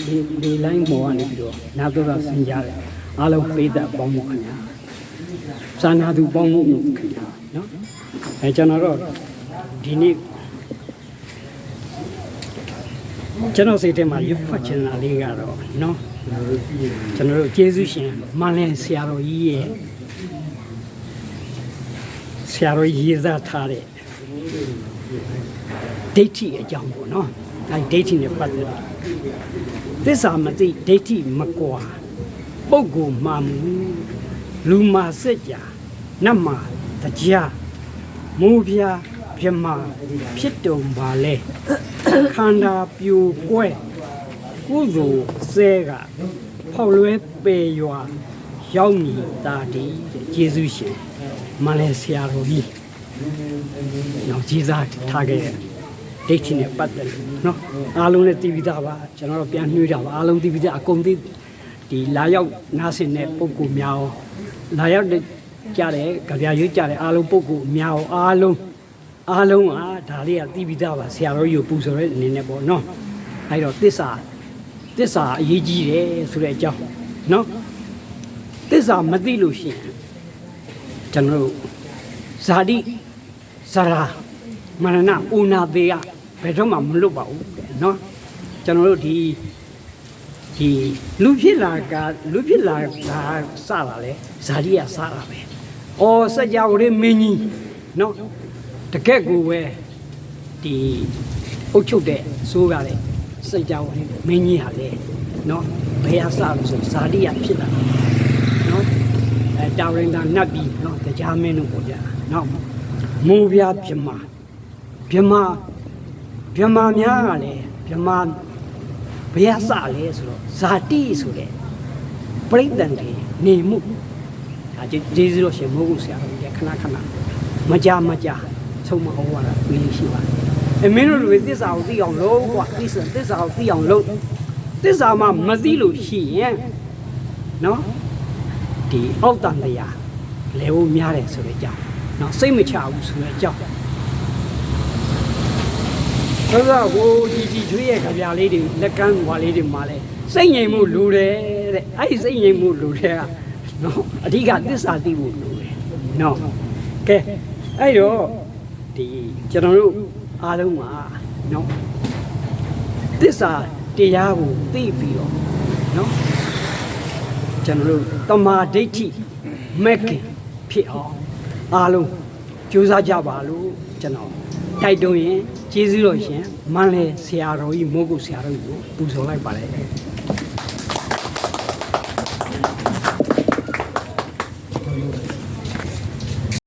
လေလိုင်းပေါ်ကနေပြီးတော့နာတော်တာဆင်ကြတယ်အားလုံးပိတ်သက်ပေါင်းမှုခင်ဗျာစာနာသူပေါင်းမှုခင်ဗျာနော်ကျွန်တော်တို့ဒီနေ့ကျွန်တော်စိတ်ထဲမှာရွတ်ဖတ်ချင်တာလေးကတော့နော်ကျွန်တော်တို့ကျေးဇူးရှင်မန်လင်းဆရာတော်ကြီးရဲ့ဆရာတော်ရေးသားထားတဲ့ဒိဋ္ဌိအကြောင်းပေါ့နော်အဲဒိဋ္ဌိနဲ့ပတ်သက်တာသစ္စာမသိဒိဋ္ဌိမကွာပုဂ္ဂိုလ်မှမူလူမာစက်ကြာနတ်မာတရားမူပြာပြမဖြစ်တုံပါလေခန္ဓာပြိုကွဲကုသိုလ်ဆဲကဖောက်လွဲပေရွာရောက်နေတာဒီကျေးဇူးရှင်မလဲဆရာတော်ကြီးနော်ကြီးစားထားခဲ့တဲ့ဒိဋ္ဌိနဲ့ပတ်သက်လို့နော်အားလုံးလည်းသိပြီးသားပါကျွန်တော်တို့ပြန်နှွေးတာပါအားလုံးသိပြီးသားအကုန်သိဒီလာရောက်နားဆင်တဲ့ပုံကူများလာရောက်ကြတဲ့ကြပြရွေးကြတဲ့အားလုံးပုံကူများအားလုံးကဒါလေးကသိပြီးသားပါဆရာတော်ကြီးကိုပူဇော်တဲ့အနေနဲ့ပေါ့နော်အဲ့တော့သစ္စာအရေးကြီးတယ်ဆိုတဲ့အကြောင်းနော်သစ္စာမသိလို့ရှိရင်ကျွန်တော်တို့ဇာတိဇရာမရဏဥနာသေးကဘယ်တော့မှမလွတ်ပါဘူးเนาะကျွန်တော်တို့ဒီလူဖြစ်လာစတာလေဇာတိကစတာပဲ။အော်စัจ java လေးမင်းကြီးเนาะတကက်ကိုပဲဒီအုတ်ချုပ်တဲ့ဆိုးရတဲ့စัจ java လေးမင်းကြီးဟာလေเนาะဘယ်ဟာစလို့ဆိုဇာတိကဖြစ်လာเนาะတာဝရင်ကနတ်ပြည်เนาะတရားမင်းတို့ပေါ့ဗျာเนาะမူပြပြမများကလည်းပြမဘယ်အစလဲဆိုတော့ဇာတိဆိုတဲ့ပြိတ္တန်တွေနေမှုဒါကျေးဇူးတော်ရှင်မိုးကုဆရာတော်ကြီးခဏမကြဆုံးမအောင်ရတာပြီးရှိပါတယ်အမင်းတို့တွေသစ္စာကိုသိအောင်လုပ်ကွာသစ္စာကိုသိအောင်လုပ်သစ္စာမှမသိလို့ရှိရင်နော်ဒီအောက်တန်တရားလဲဖို့များတယ်ဆိုတဲ့အကြောင်းနော်စိတ်မချဘူးဆိုတဲ့အကြောင်းဆိုတော့ဟိုဒီချွေးရဲ့ကြပြလေးတွေလက်ကမ်းဟွာလေးတွေမှာလဲစိတ်ငြိမ်မှုလိုတယ်တဲ့အဲ့ဒီစိတ်ငြိမ်မှုလိုတဲ့ကနော်အဓိကသစ္စာသိဖို့လိုတယ်နော်ကဲအဲ့တော့ဒီကျွန်တော်တို့အားလုံးကနော်သစ္စာတရားကိုသိပြီးတော့နော်ကျွန်တော်တို့တမာဒိဋ္ဌိမဲ့ခင်ဖြစ်အောင်အားလုံးကြိုးစားကြပါလို့ကျွန်တော်တိုက်တွန်းရင်ကျေးဇူးတော်ရှင်မန်လေဆရာတော်ကြီးမိုးကုတ်ဆရာတော်ကြီးကိုပူဇော်လိုက်ပါတယ်